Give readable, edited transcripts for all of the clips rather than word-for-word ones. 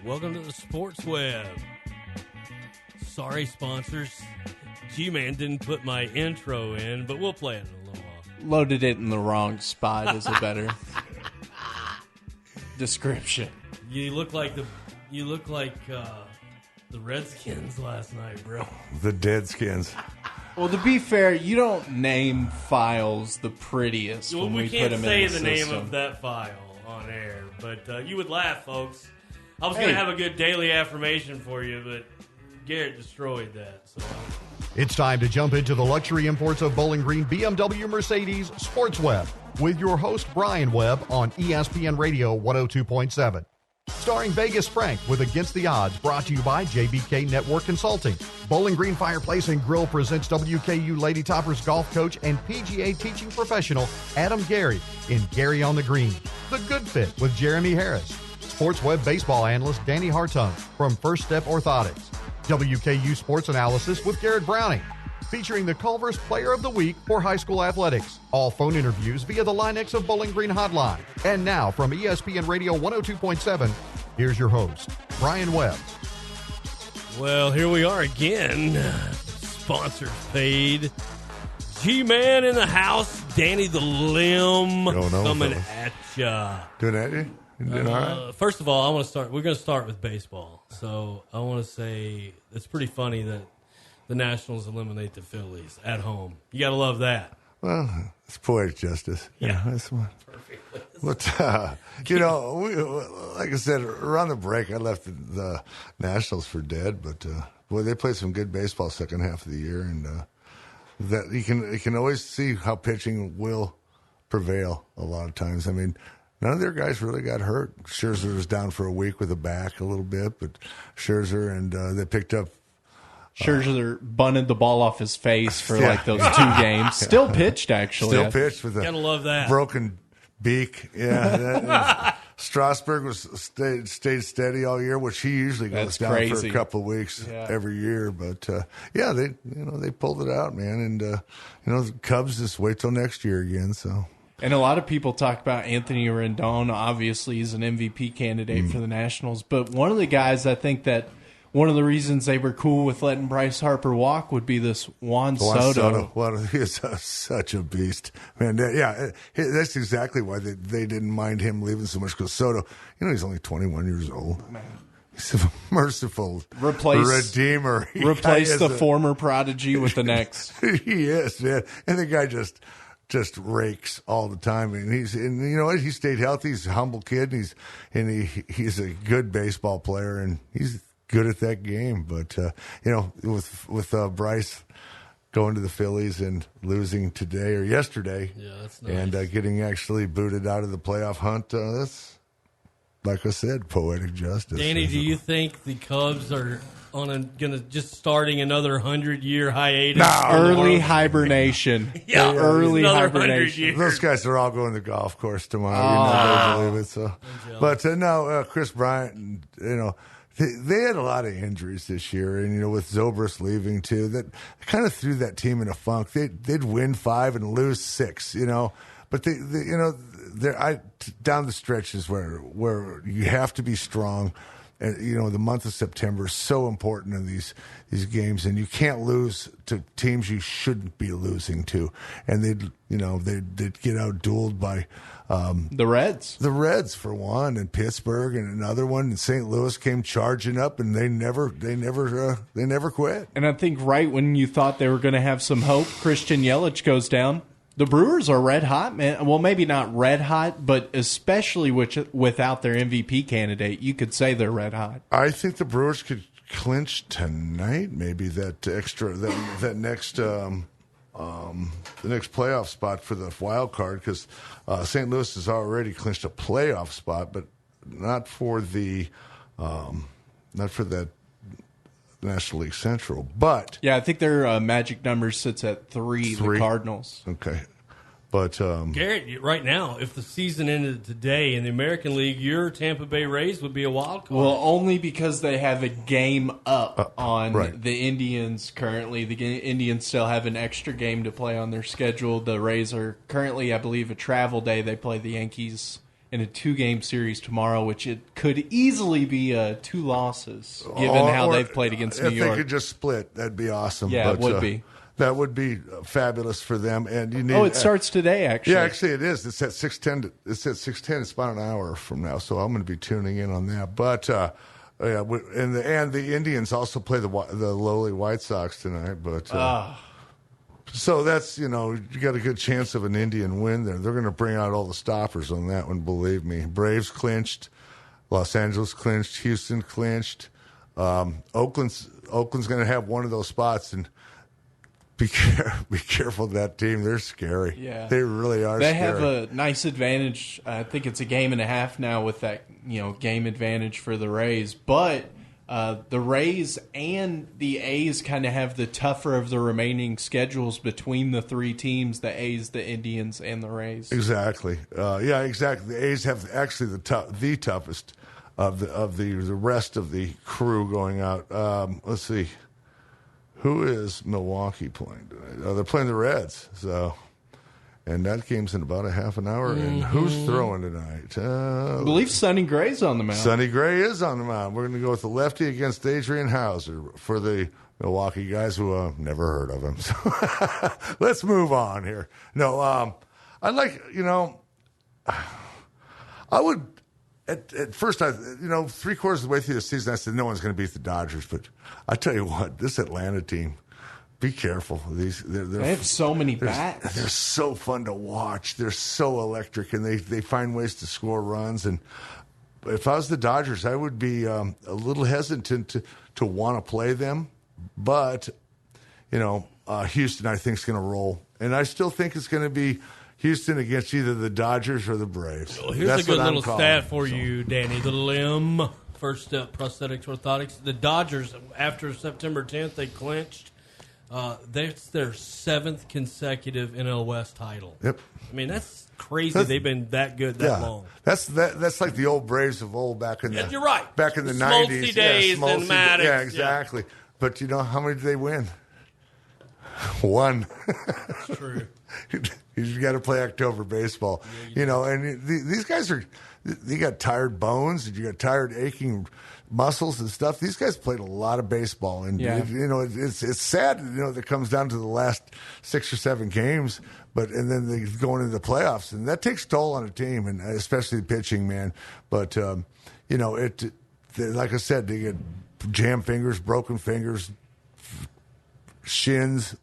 Welcome to the Sports Webb. Sorry, sponsors. G-Man didn't put my intro in, but we'll play it in a little while. Loaded it in the wrong spot is a better description. You look like the Redskins last night, bro. The Deadskins. Well, to be fair, you don't name files the prettiest when we put them in the system. We can't say the name of that file on air, but you would laugh, folks. I was going to have a good daily affirmation for you, but Garrett destroyed that. So. It's time to jump into the luxury imports of Bowling Green, BMW, Mercedes, Sports Webb, with your host, Brian Webb, on ESPN Radio 102.7. Starring Vegas Frank with Against the Odds, brought to you by JBK Network Consulting. Bowling Green Fireplace and Grill presents WKU Lady Toppers golf coach and PGA teaching professional Adam Gary in Gary on the Green. The Good Fit with Jeremy Harris. Sports Web baseball analyst Danny Hartung from First Step Orthotics. WKU Sports Analysis with Garrett Browning, featuring the Culver's Player of the Week for high school athletics. All phone interviews via the Linex of Bowling Green hotline. And now from ESPN Radio 102.7, here's your host, Brian Webb. Well, here we are again. Sponsors paid. G-Man in the house. Danny the Limb coming at ya. Doing that? You doing all right? First of all, we're going to start with baseball. So I want to say it's pretty funny that the Nationals eliminate the Phillies at home. You got to love that. Well, it's poetic justice. Yeah. That's one. Perfect. But, like I said, around the break, I left the Nationals for dead. But, boy, they played some good baseball second half of the year. And that you can always see how pitching will prevail a lot of times. I mean, none of their guys really got hurt. Scherzer was down for a week with a back a little bit. But Scherzer and they picked up. Scherzer bunted the ball off his face for like those 2 games. Still pitched, actually. Still pitched with a Gotta love that. broken beak. Yeah, Strasburg stayed steady all year, which he usually goes down for a couple of weeks every year. But they pulled it out, man. And the Cubs just wait till next year again. So. And a lot of people talk about Anthony Rendon. Obviously, he's an MVP candidate for the Nationals. But one of the guys I think that one of the reasons they were cool with letting Bryce Harper walk would be this Juan Soto. Well, he is such a beast, man. That's exactly why they didn't mind him leaving so much. Because Soto, he's only 21 years old. Man. He's a merciful redeemer. Replace the former prodigy with the next. He is, man, and the guy just rakes all the time, and you know what? He stayed healthy. He's a humble kid, and he's a good baseball player, and he's good at that game. But with Bryce going to the Phillies and losing today or yesterday, that's nice. And getting actually booted out of the playoff hunt, that's, like I said, poetic justice. Danny, do you think the Cubs are starting another 100-year hiatus? No, early hibernation. Early hibernation. Those guys are all going to the golf course tomorrow. You never believe it. So, but Chris Bryant, they had a lot of injuries this year, and with Zobrist leaving too, that kind of threw that team in a funk. They'd win 5 and lose 6, but down the stretches where you have to be strong. And the month of September is so important in these games, and you can't lose to teams you shouldn't be losing to. And they'd get outdueled by the Reds. The Reds for one, and Pittsburgh, and another one, and St. Louis came charging up, and they never quit. And I think right when you thought they were going to have some hope, Christian Yelich goes down. The Brewers are red hot, man. Well, maybe not red hot, but especially without their MVP candidate, you could say they're red hot. I think the Brewers could clinch tonight, maybe that next the next playoff spot for the wild card, because St. Louis has already clinched a playoff spot, but not for that National League Central. But yeah, I think their magic number sits at 3. The Cardinals. Okay. But Garrett, right now, if the season ended today in the American League, your Tampa Bay Rays would be a wild card. Well, only because they have a game up on right. the Indians currently. The Indians still have an extra game to play on their schedule. The Rays are currently, I believe, a travel day. They play the Yankees in a 2-game series tomorrow, which it could easily be 2 losses, given how they've played against New York. If they could just split, that'd be awesome. Yeah, it would be. That would be fabulous for them. And you need. It starts today, actually. Yeah, actually, it is. It's at 6:10. It's at 6:10. It's about an hour from now, so I'm going to be tuning in on that. But and the Indians also play the lowly White Sox tonight. But so that's you got a good chance of an Indian win there. They're going to bring out all the stoppers on that one. Believe me. Braves clinched. Los Angeles clinched. Houston clinched. Oakland's going to have one of those spots and. Be careful of that team. They're scary. Yeah. They really are They scary. have a nice advantage. I think it's a game and a half now with that, game advantage for the Rays. But the Rays and the A's kind of have the tougher of the remaining schedules between the 3 teams, the A's, the Indians, and the Rays. Exactly. Exactly. The A's have actually the toughest of the rest of the crew going out. Let's see. Who is Milwaukee playing tonight? They're playing the Reds. And that game's in about a half an hour. And who's throwing tonight? I believe Sonny Gray's on the mound. Sonny Gray is on the mound. We're going to go with the lefty against Adrian Hauser for the Milwaukee guys who never heard of him. So let's move on here. No, I like, I would. At first, 3/4 of the way through the season, I said no one's going to beat the Dodgers. But I tell you what, this Atlanta team, be careful. They have so many bats. They're so fun to watch. They're so electric, and they find ways to score runs. And if I was the Dodgers, I would be a little hesitant to want to play them. But Houston, I think, is going to roll, and I still think it's going to be Houston against either the Dodgers or the Braves. Well, here's a good little stat for you, Danny. The limb, First Step Prosthetics Orthotics. The Dodgers, after September 10th, they clinched. That's their 7th consecutive NL West title. Yep. I mean, that's crazy. They've been that good that long. That's like the old Braves of old back in the you're right. Back in the Smoltzy 90s. days and Maddox. Yeah, exactly. Yeah. But how many did they win? 1. That's true. You got to play October baseball, and these guys they got tired bones, and you got tired aching muscles and stuff. These guys played a lot of baseball, and it's sad, that it comes down to the last 6 or 7 games, and then they going into the playoffs, and that takes toll on a team, and especially pitching, man. But like I said, they get jammed fingers, broken fingers, shins,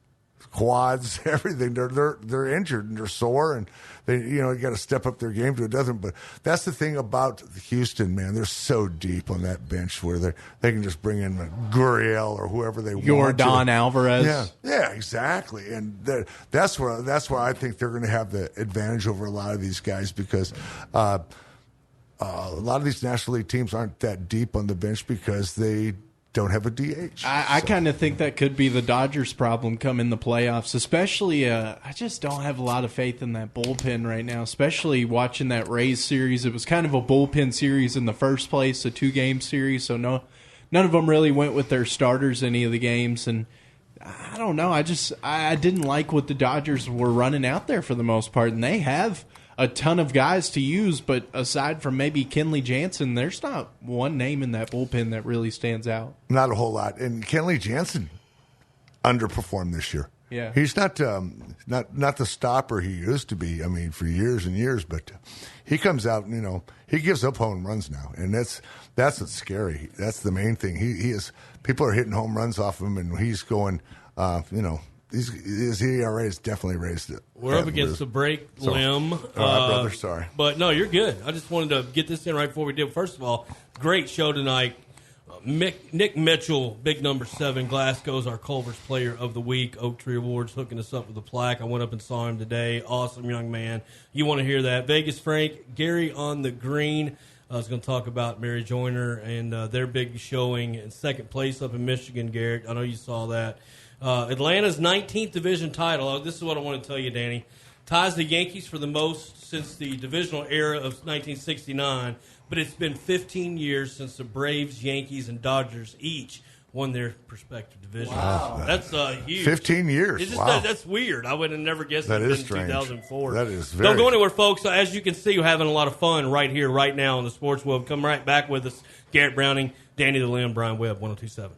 quads, everything. They're injured and they're sore, and they you got to step up their game to it. Doesn't. But that's the thing about Houston, man. They're so deep on that bench where they can just bring in Gurriel or whoever they want. Jordan Alvarez. Yeah, exactly. And that's where I think they're going to have the advantage over a lot of these guys because a lot of these National League teams aren't that deep on the bench because they don't have a DH. I kind of think that could be the Dodgers' problem come in the playoffs, especially I just don't have a lot of faith in that bullpen right now, especially watching that Rays series. It was kind of a bullpen series in the first place, a 2-game series, so none of them really went with their starters any of the games, and I don't know. I didn't like what the Dodgers were running out there for the most part, and they have a ton of guys to use, but aside from maybe Kenley Jansen, there's not one name in that bullpen that really stands out. Not a whole lot. And Kenley Jansen underperformed this year. Yeah, he's not the stopper he used to be. I mean, for years and years, but he comes out and he gives up home runs now, and that's what's scary. That's the main thing. He is people are hitting home runs off him, and he's going. His ERA has definitely raised it. We're up against the break limb. All right, brother, sorry. But no, you're good. I just wanted to get this in right before we did. First of all, great show tonight. Nick Mitchell, big number 7, Glasgow's our Culver's Player of the Week, Oak Tree Awards, hooking us up with a plaque. I went up and saw him today. Awesome young man. You want to hear that. Vegas Frank, Gary on the Green. I was going to talk about Mary Joyner and their big showing in second place up in Michigan, Garrett. I know you saw that. Atlanta's 19th division title. This is what I want to tell you, Danny. Ties the Yankees for the most since the divisional era of 1969, but it's been 15 years since the Braves, Yankees, and Dodgers each won their respective division. Wow. That's huge. 15 years. It's just Wow. That's weird. I would have never guessed That it is in strange. 2004. That is very Don't go anywhere, folks. As you can see, we're having a lot of fun right here, right now on the Sports Web. Come right back with us. Garrett Browning, Danny the Limb, Brian Webb, 102.7.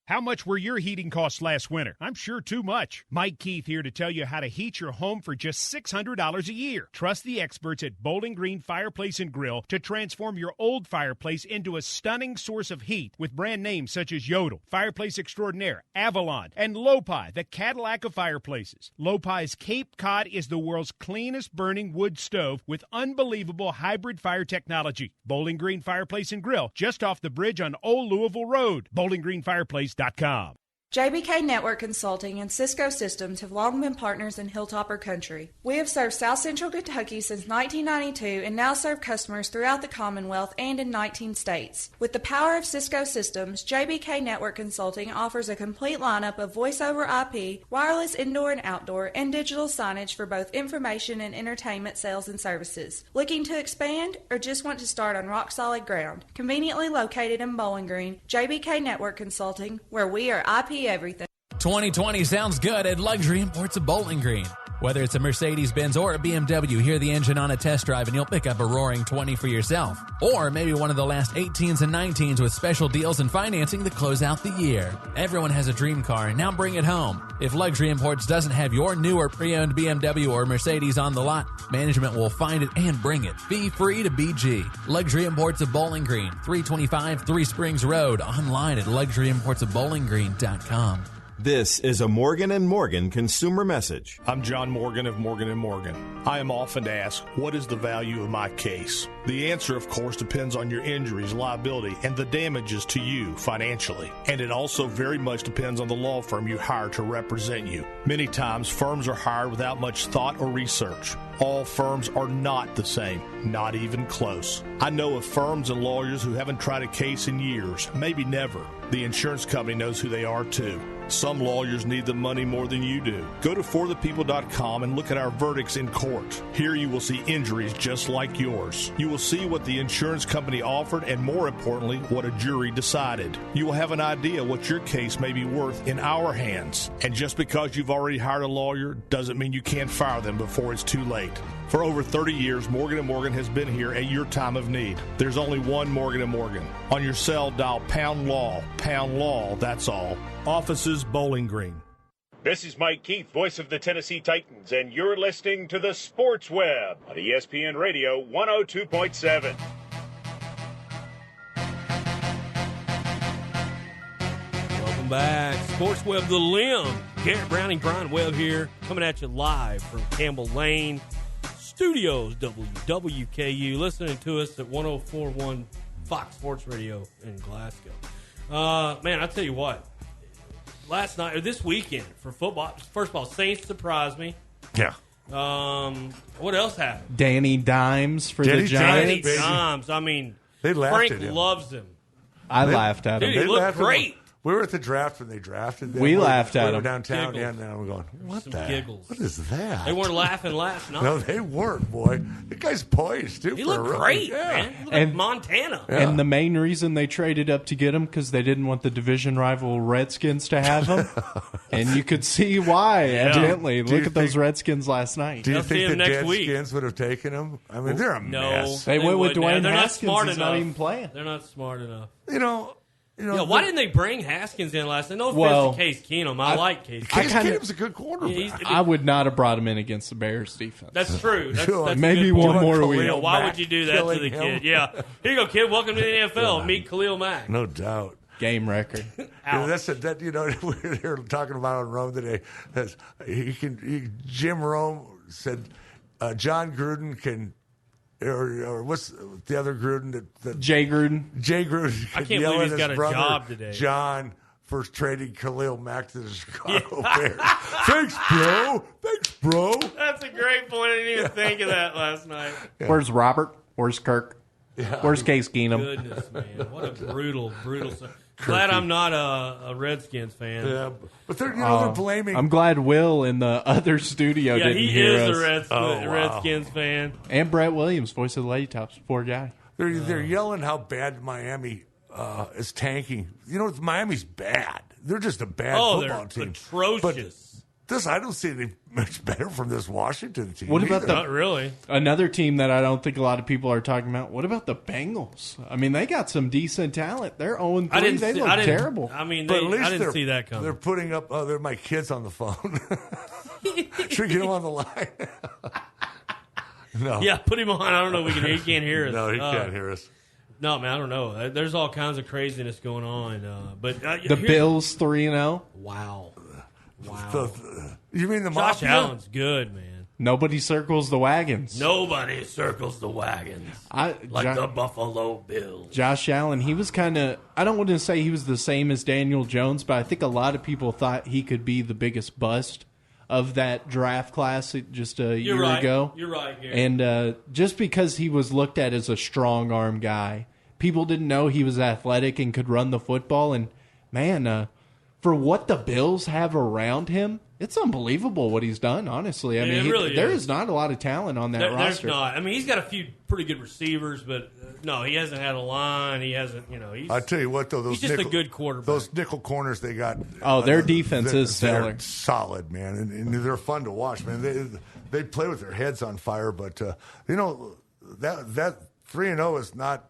How much were your heating costs last winter? I'm sure too much. Mike Keith here to tell you how to heat your home for just $600 a year. Trust the experts at Bowling Green Fireplace and Grill to transform your old fireplace into a stunning source of heat with brand names such as Yodel, Fireplace Extraordinaire, Avalon, and Lopi, the Cadillac of fireplaces. Lopi's Cape Cod is the world's cleanest burning wood stove with unbelievable hybrid fire technology. Bowling Green Fireplace and Grill, just off the bridge on Old Louisville Road. BowlingGreenFireplace.com. JBK Network Consulting and Cisco Systems have long been partners in Hilltopper Country. We have served South Central Kentucky since 1992 and now serve customers throughout the Commonwealth and in 19 states. With the power of Cisco Systems, JBK Network Consulting offers a complete lineup of voice-over IP, wireless indoor and outdoor, and digital signage for both information and entertainment sales and services. Looking to expand or just want to start on rock-solid ground? Conveniently located in Bowling Green, JBK Network Consulting, where we are IP everything. 2020 sounds good at Luxury Imports of Bowling Green. Whether it's a Mercedes-Benz or a BMW, hear the engine on a test drive and you'll pick up a roaring 20 for yourself. Or maybe one of the last 18s and 19s with special deals and financing to close out the year. Everyone has a dream car, now bring it home. If Luxury Imports doesn't have your new or pre-owned BMW or Mercedes on the lot, management will find it and bring it. Be free to BG. Luxury Imports of Bowling Green, 325 Three Springs Road, online at luxuryimportsofbowlinggreen.com. This is a Morgan & Morgan consumer message. I'm John Morgan of Morgan & Morgan. I am often asked, what is the value of my case? The answer, of course, depends on your injuries, liability, and the damages to you financially. And it also very much depends on the law firm you hire to represent you. Many times, firms are hired without much thought or research. All firms are not the same, not even close. I know of firms and lawyers who haven't tried a case in years, maybe never. The insurance company knows who they are, too. Some lawyers need the money more than you do. Go to forthepeople.com and look at our verdicts in court. Here you will see injuries just like yours. You will see what the insurance company offered and, more importantly, what a jury decided. You will have an idea what your case may be worth in our hands. And just because you've already hired a lawyer doesn't mean you can't fire them before it's too late. For over 30 years, Morgan & Morgan has been here at your time of need. There's only one Morgan & Morgan. On your cell, dial pound law, that's all. Offices, Bowling Green. This is Mike Keith, voice of the Tennessee Titans, and you're listening to the Sports Web on ESPN Radio 102.7. Welcome back. Sports Web, the Limb. Garrett Browning, Brian Webb here, coming at you live from Campbell Lane Studios, WWKU. Listening to us at 104.1 Fox Sports Radio in Glasgow. Man, I tell you what. Last night, or this weekend, for football, first of all, Saints surprised me. Yeah. What else happened? Danny Dimes for Danny the Giants. Danny Dimes. I mean, They laughed Frank at him. loves him. I laughed at him. Dude, he looked laughed at him. great. We were at the draft when they drafted them. We laughed at We were him. downtown, Giggled. and now we're going, what Some the giggles. What is that? They weren't laughing last night. No, they weren't, boy. The guy's poised, too. He for a looked rookie. great, Yeah. man. He looked And- like Montana. And the main reason they traded up to get him because they didn't want the division rival Redskins to have him. And you could see why, evidently. Do you Look at those think- Redskins last night. Do you They'll see think him the next week. Deadskins would have taken him? I mean, they're a No. mess. They went with wouldn't have. Dwayne They're Haskins. not smart He's enough. not even playing. They're not smart enough. You know, Yeah, why didn't they bring Haskins in last night? No offense Well, to Case Keenum. I like Case Keenum. Case kinda- Keenum's a good quarterback. He's- I would not have brought him in against the Bears defense. That's true. That's a Maybe good one point. more Khalil week. Yeah, why Mack would you do that to killing the him. kid? Yeah. Here you go, kid. Welcome to the NFL. Meet Khalil Mack. No doubt. Game record. You know, that you know we were talking about on Rome today. Jim Rome said John Gruden can, or what's the other Gruden that Jay Gruden. Jay Gruden can can't yell believe at he's his got a brother, job today. John, for trading Khalil Mack to the Chicago Bears. Thanks, bro. Thanks, bro. That's a great point. I didn't even think of that last night. Where's Robert? Where's Kirk? Where's Case Keenum? Goodness, man. What a brutal. Glad I'm not a Redskins fan. Yeah, but they're blaming. I'm glad Will in the other studio Yeah, didn't he hear is us. a Redskins fan. And Brett Williams, voice of the Lady Tops, poor guy. They're yelling how bad Miami is tanking. You know, Miami's bad. They're just a bad football team. Atrocious. But I don't see any much better from this Washington team. What about Not really. Another team that I don't think a lot of people are talking about? What about the Bengals? I mean, they got some decent talent. They're 0-3. They look terrible. I mean, But at least I didn't see that coming. They're putting up. Oh, they're my kids on the phone. Should we get them on the line? No. Yeah, put him on. I don't know. He can't hear us. No, he can't hear us. No, man, I don't know. There's all kinds of craziness going on. But the Bills 3-0. Wow. You mean the Josh Mafia? Allen's good, man. Nobody circles the wagons. Nobody circles the wagons the Buffalo Bills. Josh Allen, he was kind of, I don't want to say he was the same as Daniel Jones, but I think a lot of people thought he could be the biggest bust of that draft class just a year ago. You're right, Garret. And just because he was looked at as a strong arm guy, people didn't know he was athletic and could run the football. And, man, for what the Bills have around him, it's unbelievable what he's done, honestly. I mean, it really there is. is not a lot of talent on that roster. There's not. I mean, he's got a few pretty good receivers, but no, he hasn't had a line. He hasn't, I tell you what, though, he's just a good quarterback. Those nickel corners they got. Oh, their defense is stellar. They're solid, man, and they're fun to watch, man. They play with their heads on fire, but that 3-0 is not,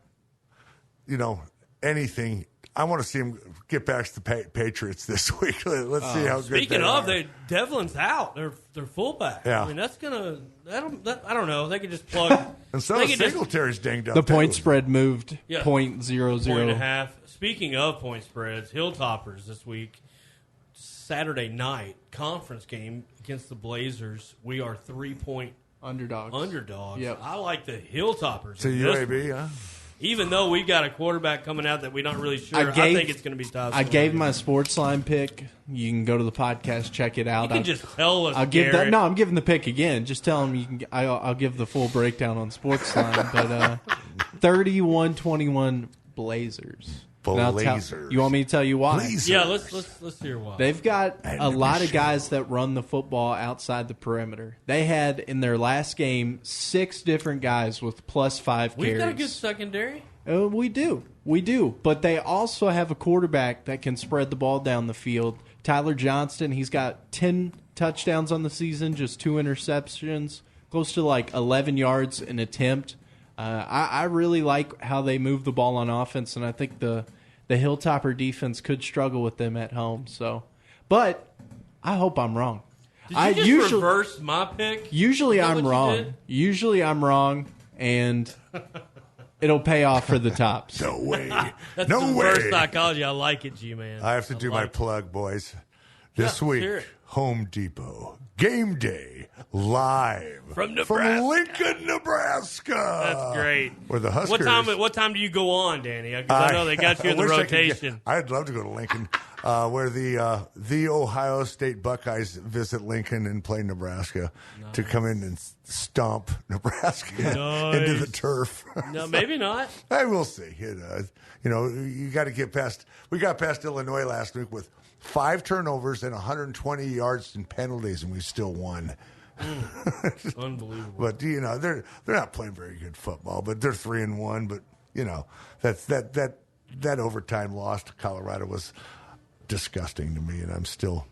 anything. I want to see him get back to the Patriots this week. Let's see how good. Speaking of, Devlin's out. They're fullback. Yeah. I mean, that's gonna. I don't know. They could just plug. And so Singletary's dinged up. The point spread moved 0.00. Point and a half. Speaking of point spreads, Hilltoppers this week, Saturday night conference game against the Blazers. We are 3-point underdogs. Yep. I like the Hilltoppers. To UAB, huh? Even though we've got a quarterback coming out that we're not really sure, I think it's going to be tough. I gave my sports line pick. You can go to the podcast, check it out. You can just tell us. I'll give that. No, I'm giving the pick again. Just tell them you can. I'll give the full breakdown on sports line. But 31-21 Blazers. Blazers. You want me to tell you why? Blazers. Yeah, let's hear why. They've got a lot of guys that run the football outside the perimeter. They had in their last game 6 different guys with +5 carries. We've got a good secondary. We do. But they also have a quarterback that can spread the ball down the field. Tyler Johnston, he's got 10 touchdowns on the season, just 2 interceptions, close to 11 yards an attempt. I really like how they move the ball on offense, and I think the Hilltopper defense could struggle with them at home. So, but I hope I'm wrong. Did you just reverse my pick? Usually I'm wrong. Usually I'm wrong, and it'll pay off for the Tops. No way. That's no way. Reverse psychology. I like it, G-Man. I have to do my plug, boys. This week, Home Depot. Game day. Live. From Nebraska. From Lincoln, Nebraska. That's great. Where the Huskers. What time do you go on, Danny? Because I know they got you in the rotation. I'd love to go to Lincoln, where the Ohio State Buckeyes visit Lincoln and play Nebraska to come in and stomp Nebraska into the turf. No, maybe not. Hey, we'll see. You got to get past. We got past Illinois last week with 5 turnovers and 120 yards and penalties, and we still won. Unbelievable. But they're not playing very good football, but they're 3-1. But that's that overtime loss to Colorado was disgusting to me, and I'm still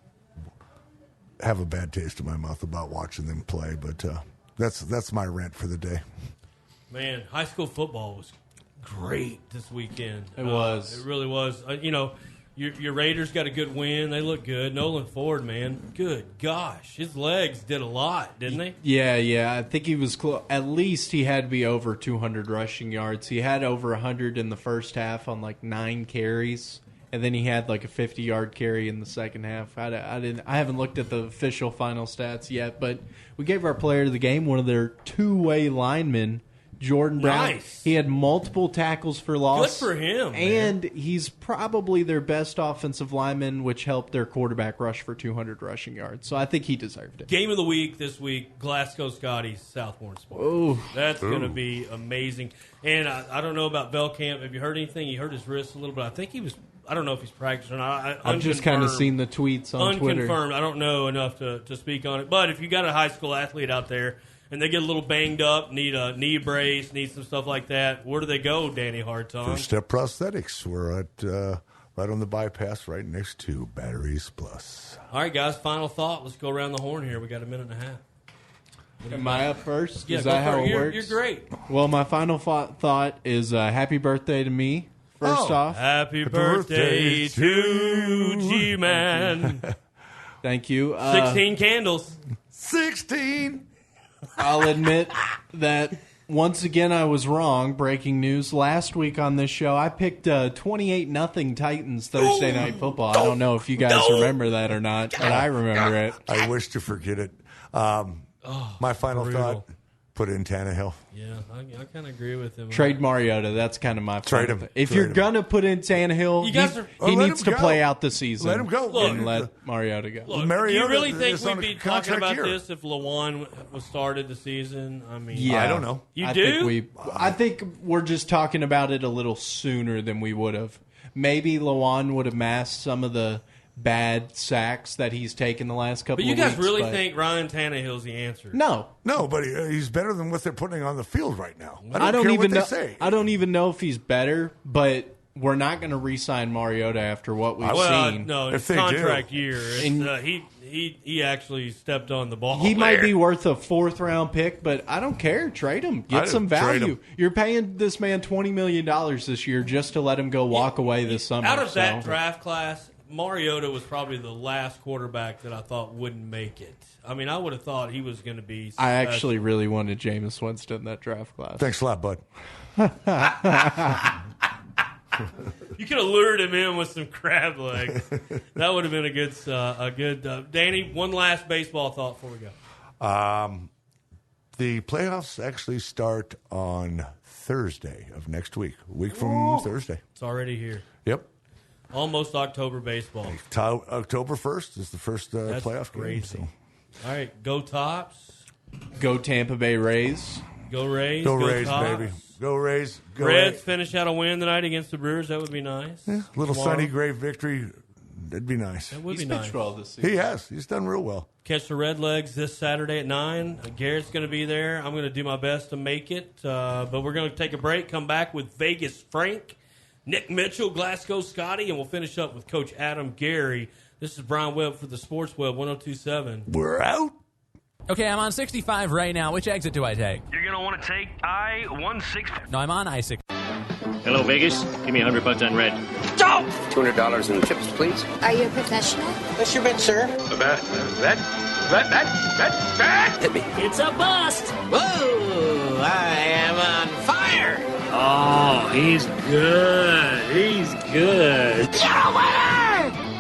have a bad taste in my mouth about watching them play. But that's my rant for the day. Man, high school football was great this weekend. It was. It really was. Your Raiders got a good win. They look good. Nolan Ford, man, good gosh, his legs did a lot, didn't they? Yeah. I think he was close. At least he had to be over 200 rushing yards. He had over 100 in the first half on 9 carries, and then he had a 50-yard carry in the second half. I haven't looked at the official final stats yet, but we gave our player of the game one of their two-way linemen, Jordan Brown. Nice. He had multiple tackles for loss. Good for him. And he's probably their best offensive lineman, which helped their quarterback rush for 200 rushing yards. So I think he deserved it. Game of the week this week, Glasgow Scotty's Southbourne Sports. Ooh. That's going to be amazing. And I don't know about Velkamp. Have you heard anything? He hurt his wrist a little bit. I think he was – I don't know if he's practicing or not. I've just kind of seen the tweets on Twitter. Unconfirmed. I don't know enough to speak on it. But if you got a high school athlete out there, and they get a little banged up, need a knee brace, need some stuff like that, where do they go, Danny Hartung? First Step Prosthetics. We're at right on the bypass, right next to Batteries Plus. All right, guys, final thought. Let's go around the horn here. We got a minute and a half. Am I up first? Yeah, is that how it you're, works? You're great. Well, my final thought is happy birthday to me, first off. Happy birthday to G-Man. Thank you. 16 candles. 16! I'll admit that once again I was wrong. Breaking news. Last week on this show, I picked 28-0 Titans Thursday Night Football. I don't know if you guys remember that or not, but I remember it. I wish to forget it. My final thought, put in Tannehill. Yeah, I kind of agree with him. Trade Mariota. That's kind of my Trade final him. If Trade you're him. going to put in Tannehill, he let needs him to go. play out the season. Let him go. And let Mariota go. Look, Mariota do you really think is we'd on a be talking contract about year. this if Lawan was started the season? I mean, Yeah. I don't know. You I do? Think I think we're just talking about it a little sooner than we would have. Maybe Lawan would have masked some of the bad sacks that he's taken the last couple But you of guys weeks. really think Ryan Tannehill's the answer? No. No, but he's better than what they're putting on the field right now. I I don't don't care even what they know. say. I don't even know if he's better, but we're not going to re-sign Mariota after what we've seen. No, If it's they contract do. year. It's, he actually stepped on the ball. He might there. be worth a 4th-round pick, but I don't care. Trade him. Get some trade value. him. You're paying this man $20 million this year just to let him go walk away this summer. Out of that so. draft class, Mariota was probably the last quarterback that I thought wouldn't make it. I mean, I would have thought he was going to be I actually really wanted Jameis Winston in that draft class. Thanks a lot, bud. You could have lured him in with some crab legs. That would have been a good. Danny, one last baseball thought before we go. The playoffs actually start on Thursday of next week. A week from Thursday. It's already here. Yep. Almost October baseball. October 1st is the first That's playoff crazy. game. All right, go Tops. Go Tampa Bay Rays. Go Rays. Go Rays, Tops. baby. Go Rays. Go Reds Rays. finish out a win tonight against the Brewers. That would be nice. Yeah, little Tomorrow. sunny gray victory. That'd be nice. That would He's be pitched nice. well this season. He has. He's done real well. Catch the Redlegs this Saturday at 9. Garrett's going to be there. I'm going to do my best to make it. But we're going to take a break, come back with Vegas Frank, Nick Mitchell, Glasgow Scotty, and we'll finish up with Coach Adam Gary. This is Brian Webb for the Sports Web 102.7. We're out. Okay, I'm on 65 right now. Which exit do I take? You're going to want to take I-160. No, I'm on I-6. Hello, Vegas. Give me $100 on red. $200 in tips, please. Are you a professional? That's your bet, sir. Bet. Hit me. It's a bust. Whoa! I am on fire. Oh, he's good. He's good.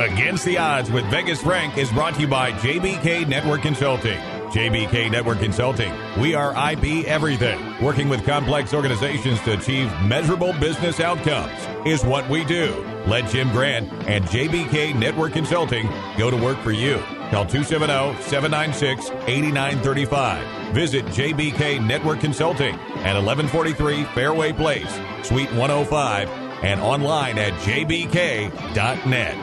Against the Odds with Vegas Frank is brought to you by JBK Network Consulting. JBK Network Consulting. We are IP everything. Working with complex organizations to achieve measurable business outcomes is what we do. Let Jim Grant and JBK Network Consulting go to work for you. Call 270-796-8935. Visit JBK Network Consulting at 1143 Fairway Place, Suite 105, and online at jbk.net.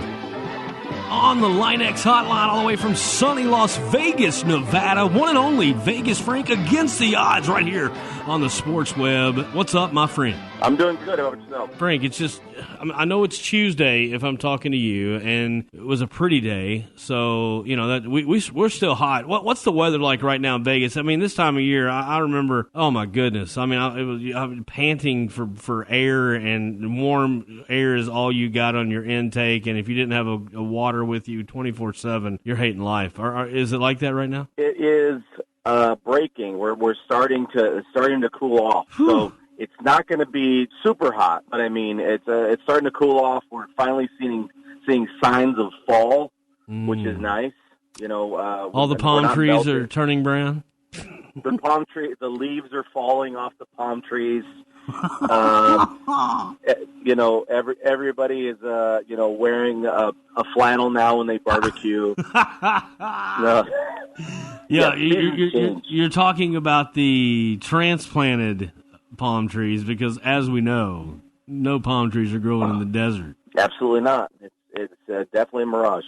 On the Linex hotline all the way from sunny Las Vegas, Nevada, one and only Vegas Frank against the odds right here on the Sports Web. What's up, my friend? I'm doing good. How about yourself? Frank, it's just, I know it's Tuesday if I'm talking to you, and it was a pretty day, so, you know, that we're still hot. What's the weather like right now in Vegas? I mean, this time of year, I remember, oh my goodness, I mean, I'm panting for air, and warm air is all you got on your intake, and if you didn't have a water with you 24/7, you're hating life. Is it like that right now? It is breaking. We're starting to cool off. So it's not going to be super hot, but I mean it's starting to cool off. We're finally seeing signs of fall, which is nice. You know, all the palm trees are turning brown. The palm tree, the leaves are falling off the palm trees. You know, everybody is wearing a flannel now when they barbecue. No. Yeah, you're talking about the transplanted palm trees because, as we know, no palm trees are growing in the desert. Absolutely not. It's definitely a mirage.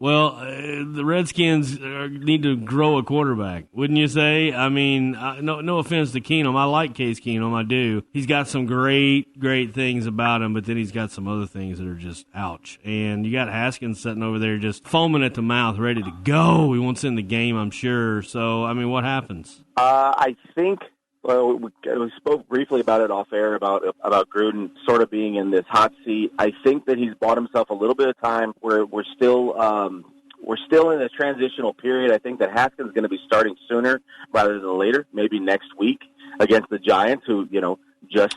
Well, the Redskins need to grow a quarterback, wouldn't you say? I mean, no offense to Keenum. I like Case Keenum, I do. He's got some great things about him, but then he's got some other things that are just ouch. And you got Haskins sitting over there just foaming at the mouth, ready to go. He wants in the game, I'm sure. So, I mean, what happens? I think... Well, we spoke briefly about it off air about Gruden sort of being in this hot seat. I think that he's bought himself a little bit of time where we're still in a transitional period. I think that Haskins is going to be starting sooner rather than later, maybe next week against the Giants, who just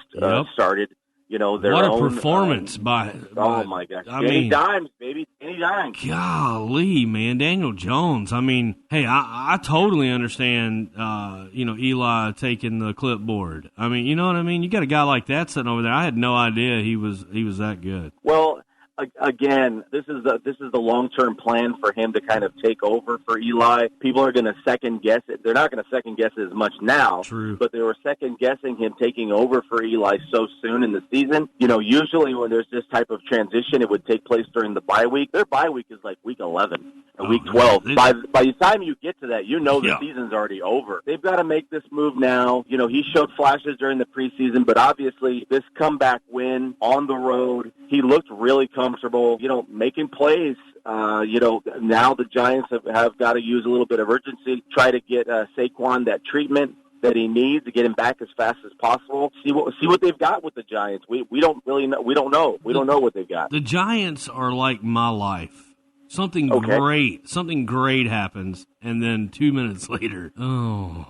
started. Their what a own performance by oh my gosh, Danny Dimes, baby, Danny Dimes. Golly, man, Daniel Jones. I mean, hey, I totally understand. Eli taking the clipboard. I mean, you know what I mean. You got a guy like that sitting over there. I had no idea he was that good. Well, again, this is the long-term plan for him to kind of take over for Eli. People are going to second-guess it. They're not going to second-guess it as much now. True. But they were second-guessing him taking over for Eli so soon in the season. Usually when there's this type of transition, it would take place during the bye week. Their bye week is like week 11 or week 12. By the time you get to that, the season's already over. They've got to make this move now. He showed flashes during the preseason, but obviously this comeback win on the road, he looked really comfortable, making plays. Now the Giants have got to use a little bit of urgency, try to get Saquon that treatment that he needs to get him back as fast as possible. See what they've got with the Giants. We don't really know. We don't know what they've got. The Giants are like my life. Something great happens, and then 2 minutes later, whop,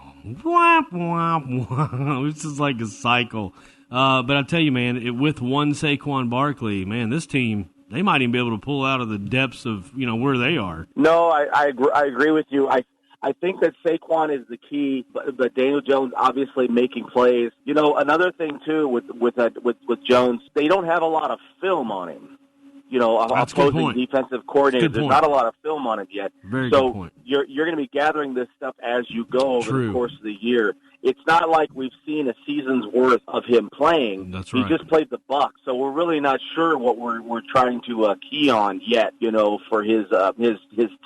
whop, whop. It's just like a cycle. But I tell you, man, with one Saquon Barkley, man, this team, they might even be able to pull out of the depths of, where they are. No, I agree with you. I think that Saquon is the key, but Daniel Jones obviously making plays. Another thing too with Jones, they don't have a lot of film on him. Opposing defensive coordinator. There's not a lot of film on it yet. Very good point. You're going to be gathering this stuff as you go over the course of the year. It's not like we've seen a season's worth of him playing. That's right. He just played the Bucs, so we're really not sure what we're trying to key on yet. For his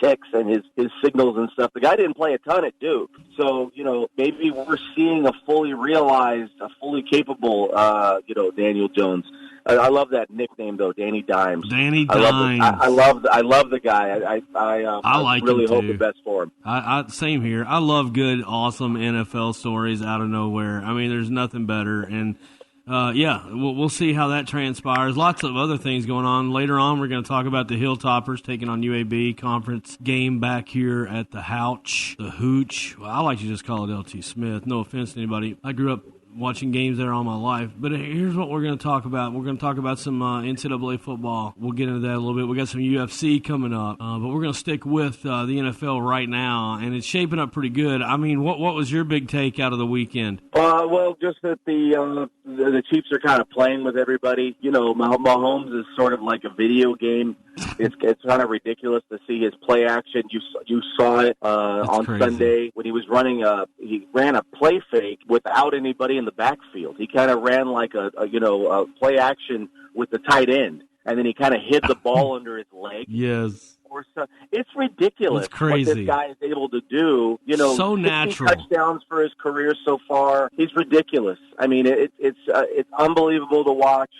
ticks and his signals and stuff. The guy didn't play a ton at Duke, so maybe we're seeing a fully realized, a fully capable, Daniel Jones. I love that nickname though, Danny Dimes. Danny Dimes. I love the guy. I like really him hope too. the best for him. Same here. I love good, awesome NFL stories out of nowhere. I mean, there's nothing better. And we'll see how that transpires. Lots of other things going on. Later on, we're going to talk about the Hilltoppers taking on UAB conference game back here at the Hooch. Well, I like to just call it LT Smith. No offense to anybody. I grew up watching games there all my life. But here's what we're going to talk about. We're going to talk about some NCAA football. We'll get into that a little bit. We got some UFC coming up. But we're going to stick with the NFL right now, and it's shaping up pretty good. I mean, what was your big take out of the weekend? Well, just that the Chiefs are kind of playing with everybody. Mahomes is sort of like a video game. It's kind of ridiculous to see his play action. You saw it on crazy. Sunday when he was running he ran a play fake without anybody in the backfield. He kind of ran like a play action with the tight end, and then he kind of hid the ball under his leg. Yes. It's ridiculous. It's crazy what this guy is able to do. So 60 natural. touchdowns for his career so far. He's ridiculous. I mean, it's unbelievable to watch.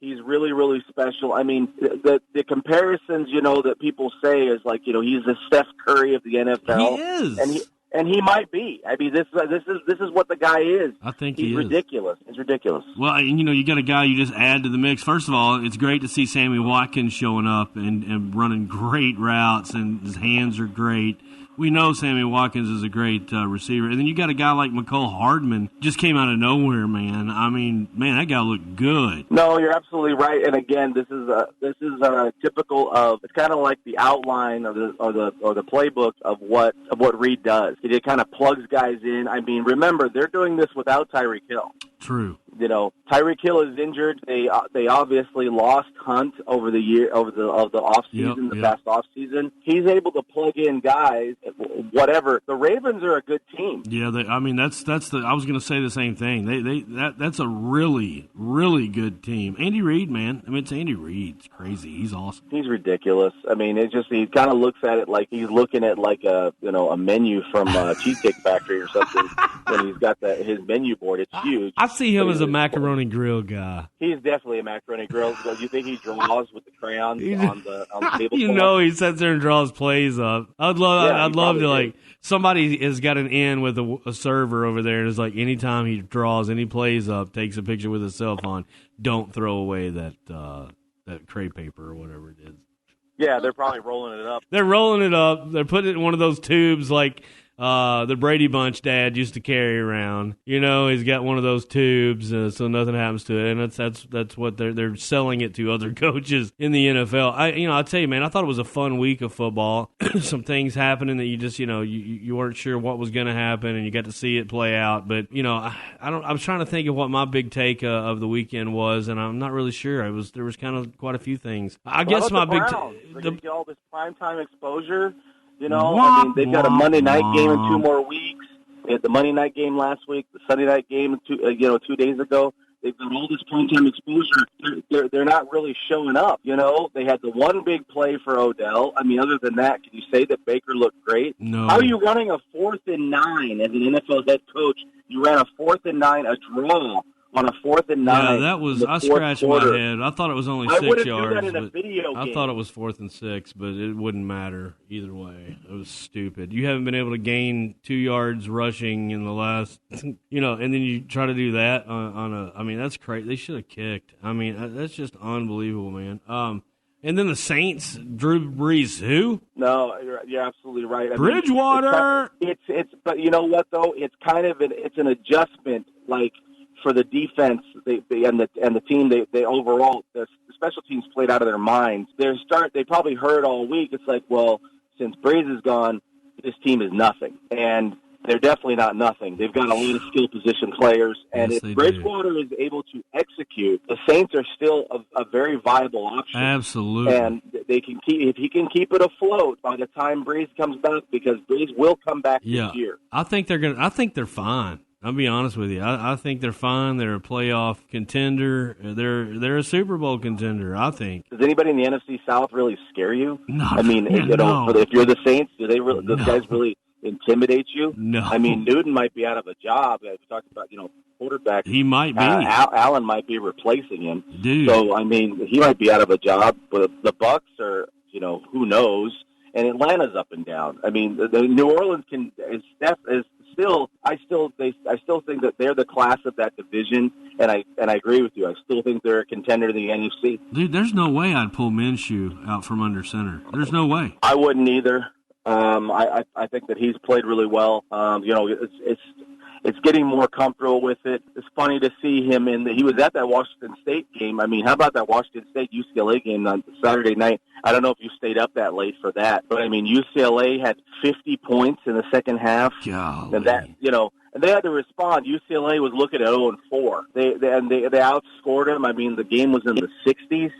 He's really, really special. I mean, the comparisons, that people say is like, he's the Steph Curry of the NFL. He is. And he might be. I mean, this is what the guy is. I think he's ridiculous. It's ridiculous. Well, you got a guy you just add to the mix. First of all, it's great to see Sammy Watkins showing up and running great routes, and his hands are great. We know Sammy Watkins is a great receiver. And then you got a guy like McCole Hardman, just came out of nowhere, man. I mean, man, that guy looked good. No, you're absolutely right. And again, this is typical of, it's kind of like the outline of the playbook of what Reed does. He just kind of plugs guys in. I mean, remember, they're doing this without Tyreek Hill. True. Tyreek Hill is injured. They obviously lost Hunt over the off season, past off season. He's able to plug in guys, whatever. The Ravens are a good team. Yeah, I was going to say the same thing. That's a really, really good team. Andy Reid, man. I mean, it's Andy Reid. It's crazy. He's awesome. He's ridiculous. I mean, it's just he kind of looks at it like he's looking at like a menu from Cheesecake Factory or something. When he's got his menu board, it's huge. I see him as a macaroni grill guy. He's definitely a macaroni grill. Do you think he draws with the crayons on the table? He sits there and draws plays up. I'd love to like somebody has got an in with a server over there, and it's like anytime he draws any plays up, takes a picture with his cell phone. Don't throw away that crepe paper or whatever it is. Yeah, they're probably rolling it up. They're rolling it up. They're putting it in one of those tubes like the Brady Bunch dad used to carry around. He's got one of those tubes so nothing happens to it, and that's what they're selling it to other coaches in the NFL. I'll tell you, man, I thought it was a fun week of football. Some things happening that you just you weren't sure what was going to happen, and you got to see it play out. But I'm trying to think of what my big take of the weekend was, and I'm not really sure. There was kind of quite a few things. I guess my big take all this primetime exposure. They've got a Monday night game in 2 more weeks. They had the Monday night game last week, the Sunday night game 2 days ago. They've got all this primetime exposure. They're not really showing up. They had the one big play for Odell. I mean, other than that, can you say that Baker looked great? No. How are you running a 4th and 9 as an NFL head coach? You ran a 4th and 9, a draw on a 4th and 9. Yeah, that was. I scratched my head. I thought it was only 6 yards. Do that in a video I game. thought it was 4th and 6, but it wouldn't matter either way. It was stupid. You haven't been able to gain 2 yards rushing in the last, and then you try to do that on a. I mean, that's crazy. They should have kicked. I mean, that's just unbelievable, man. And then the Saints, Drew Brees, who? No, you're absolutely right. Bridgewater. It's but you know what though? It's kind of it's an adjustment like. For the defense, and the team, they overall the special teams played out of their minds. They probably heard all week. It's like, well, since Brees is gone, this team is nothing, and they're definitely not nothing. They've got a lot of skill position players, and if Bridgewater is able to execute, the Saints are still a very viable option. Absolutely, and they can if he can keep it afloat by the time Brees comes back, because Brees will come back this year. I think they're fine. I'll be honest with you. I think they're fine. They're a playoff contender. They're a Super Bowl contender, I think. Does anybody in the NFC South really scare you? No. I mean, if you're the Saints, those guys really intimidate you? No. I mean, Newton might be out of a job. We talked about, quarterback. He might be. Allen might be replacing him. Dude. So, I mean, he might be out of a job. But the Bucks are, who knows? And Atlanta's up and down. I mean, the New Orleans I still think that they're the class of that division, and I agree with you. I still think they're a contender to the NFC. Dude, there's no way I'd pull Minshew out from under center. There's no way. I wouldn't either. I think that he's played really well. It's getting more comfortable with it. It's funny to see him he was at that Washington State game. I mean, how about that Washington State UCLA game on Saturday night? I don't know if you stayed up that late for that, but I mean, UCLA had 50 points in the second half. Golly. And that, and they had to respond. UCLA was looking at 0-4. They outscored them. I mean, the game was in the 60s.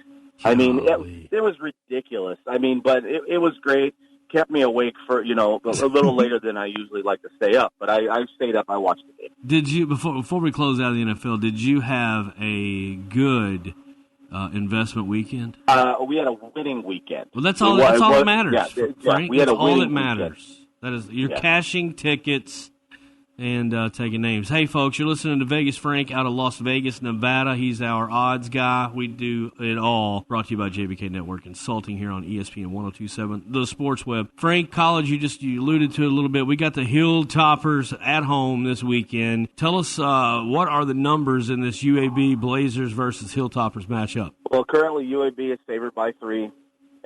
I mean, it was ridiculous. I mean, but it was great. Kept me awake for, a little later than I usually like to stay up. But I stayed up. I watched the game. Did you, before we close out the NFL, did you have a good investment weekend? We had a winning weekend. Well, that's all that matters, Frank. We had that's a winning all that matters. Weekend. That is, you're cashing tickets and taking names. Hey, folks, you're listening to Vegas Frank out of Las Vegas, Nevada. He's our odds guy. We do it all. Brought to you by JBK Network Consulting here on ESPN 102.7, the Sports Web. Frank, college, you alluded to it a little bit. We got the Hilltoppers at home this weekend. Tell us what are the numbers in this UAB Blazers versus Hilltoppers matchup? Well, currently UAB is favored by 3,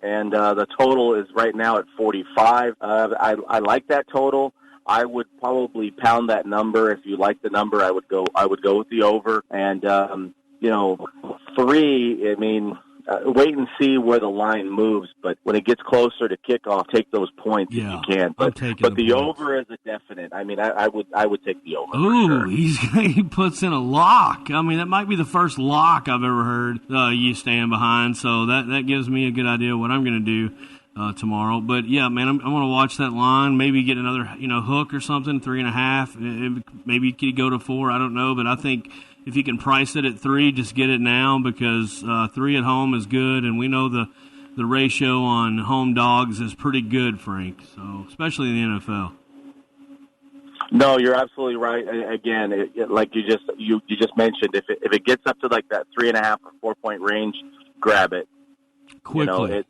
and the total is right now at 45. I like that total. I would probably pound that number. If you like the number, I would go with the over. And 3, I mean, wait and see where the line moves. But when it gets closer to kickoff, take those points if you can. But the over is a definite. I mean, I would take the over. Ooh, he puts in a lock. I mean, that might be the first lock I've ever heard you stand behind. So that gives me a good idea of what I'm going to do tomorrow. But yeah, man, I'm going to watch that line. Maybe get another hook or something, 3.5. Maybe you could go to 4. I don't know, but I think if you can price it at 3, just get it now because 3 at home is good, and we know the ratio on home dogs is pretty good, Frank. So especially in the NFL. No, you're absolutely right. Again, like you just mentioned, if it gets up to like that 3.5 or 4 point range, grab it. Quickly.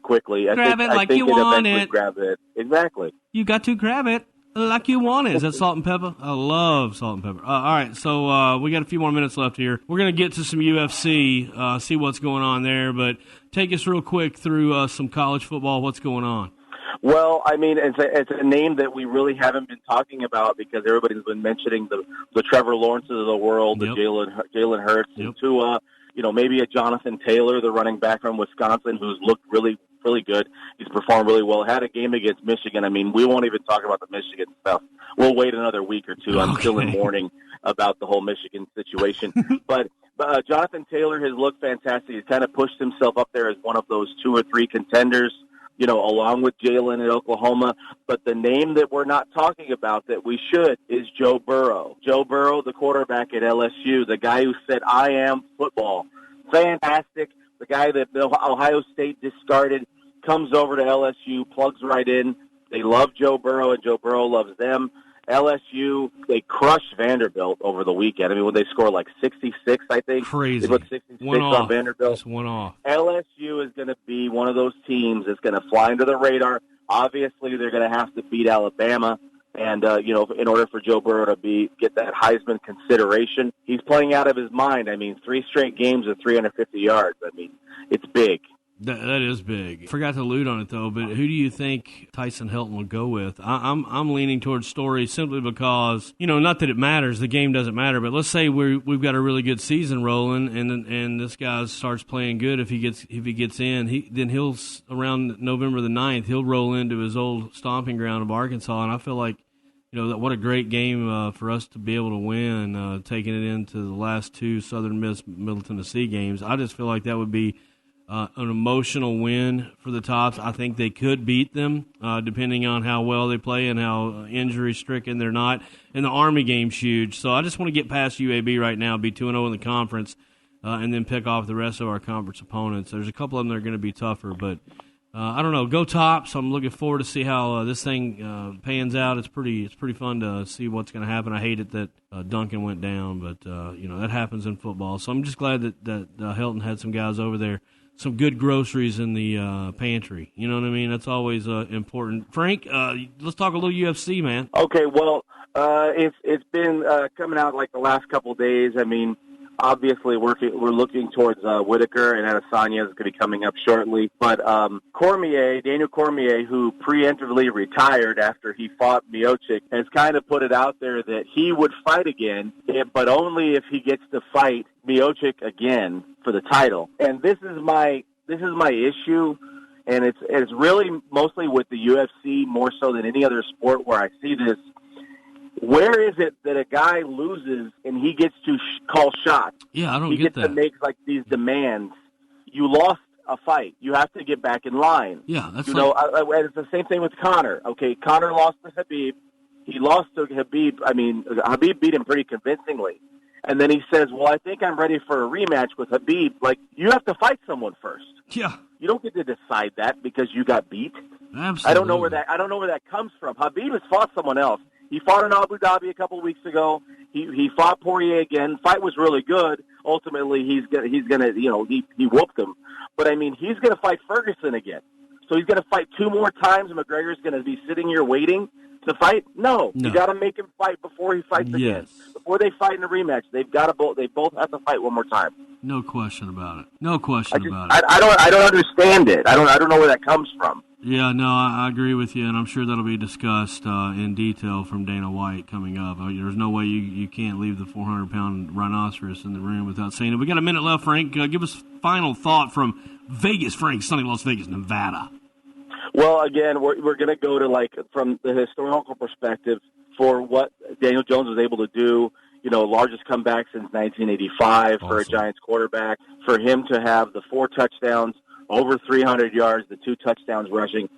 Quickly. Grab it like you want it. Grab it. Exactly. You got to grab it like you want it. Is that salt and pepper? I love salt and pepper. All right, so we got a few more minutes left here. We're going to get to some UFC, see what's going on there, but take us real quick through some college football. What's going on? Well, I mean, it's a name that we really haven't been talking about because everybody's been mentioning the Trevor Lawrences of the world, the Jalen Hurts, and Tua. Maybe a Jonathan Taylor, the running back from Wisconsin, who's looked really, really good. He's performed really well. Had a game against Michigan. I mean, we won't even talk about the Michigan stuff. We'll wait another week or two. I'm still in mourning about the whole Michigan situation. But Jonathan Taylor has looked fantastic. He's kind of pushed himself up there as one of those 2 or 3 contenders, along with Jalen at Oklahoma. But the name that we're not talking about that we should is Joe Burrow. Joe Burrow, the quarterback at LSU, the guy who said, I am football. Fantastic. The guy that Ohio State discarded comes over to LSU, plugs right in. They love Joe Burrow, and Joe Burrow loves them. LSU, they crushed Vanderbilt over the weekend. I mean, when they score like 66, I think. Crazy. They put 66 on Vanderbilt. Just one off. LSU is going to be one of those teams that's going to fly under the radar. Obviously, they're going to have to beat Alabama. And, in order for Joe Burrow to get that Heisman consideration, he's playing out of his mind. I mean, 3 straight games of 350 yards. I mean, it's big. That is big. Forgot to allude on it though, but who do you think Tyson Hilton will go with? I'm leaning towards Story simply because not that it matters, the game doesn't matter, but let's say we've got a really good season rolling, and this guy starts playing good. If he gets in, then he'll around November the 9th he'll roll into his old stomping ground of Arkansas, and I feel like that what a great game for us to be able to win, taking it into the last 2 Southern Miss Middle Tennessee games. I just feel like that would be an emotional win for the Tops. I think they could beat them, depending on how well they play and how injury-stricken they're not. And the Army game's huge. So I just want to get past UAB right now, be 2-0 in the conference, and then pick off the rest of our conference opponents. There's a couple of them that are going to be tougher, but I don't know. Go Tops. I'm looking forward to see how this thing pans out. It's pretty fun to see what's going to happen. I hate it that Duncan went down, but that happens in football. So I'm just glad that Hilton had some guys over there. Some good groceries in the pantry. You know what I mean? That's always important. Frank, let's talk a little UFC, man. Okay, well, it's been coming out like the last couple of days. I mean, obviously we're looking towards Whitaker, and Adesanya is going to be coming up shortly. But Daniel Cormier, who preemptively retired after he fought Miocic, has kind of put it out there that he would fight again, but only if he gets to fight Miocic again for the title. And this is my issue, and it's really mostly with the UFC more so than any other sport where I see this. Where is it that a guy loses and he gets to call shots? Yeah, I don't get that. He gets to make like these demands. You lost a fight. You have to get back in line. Yeah, that's it's the same thing with Conor. Okay, Conor lost to Khabib. He lost to Khabib. I mean, Khabib beat him pretty convincingly. And then he says, well, I think I'm ready for a rematch with Khabib. Like, you have to fight someone first. Yeah. You don't get to decide that because you got beat. Absolutely. I don't know where that comes from. Khabib has fought someone else. He fought in Abu Dhabi a couple of weeks ago. He fought Poirier again. Fight was really good. Ultimately, he whooped him. But I mean, he's going to fight Ferguson again. So he's going to fight 2 more times. McGregor's going to be sitting here waiting to fight. No. You got to make him fight before he fights again. Before they fight in a rematch, they both have to fight one more time. No question about it. No question about it. I don't understand it. I don't know where that comes from. Yeah, no, I agree with you, and I'm sure that'll be discussed in detail from Dana White coming up. There's no way you can't leave the 400-pound rhinoceros in the room without saying it. We got a minute left, Frank. Give us final thought from Vegas, Frank, sunny Las Vegas, Nevada. Well, again, we're going to go to, from the historical perspective for what Daniel Jones was able to do, largest comeback since 1985 for a Giants quarterback, for him to have the 4 touchdowns, over 300 yards, the 2 touchdowns rushing,